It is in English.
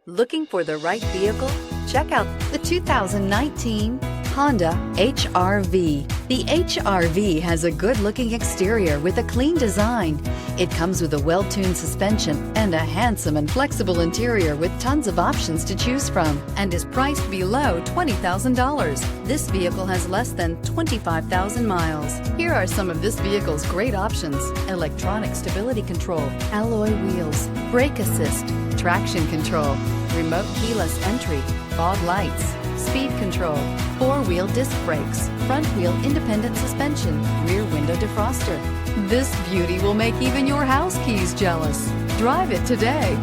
Looking for the right vehicle? Check out the 2019 Honda HR-V. The HR-V has a good-looking exterior with a clean design. It comes with a well-tuned suspension and a handsome and flexible interior with tons of options to choose from, and is priced below $20,000. This vehicle has less than 25,000 miles. Here are some of this vehicle's great options: electronic stability control, alloy wheels, brake assist, traction control, remote keyless entry, fog lights, speed control, four-wheel disc brakes, front-wheel independent suspension, rear window defroster. This beauty will make even your house keys jealous. Drive it today.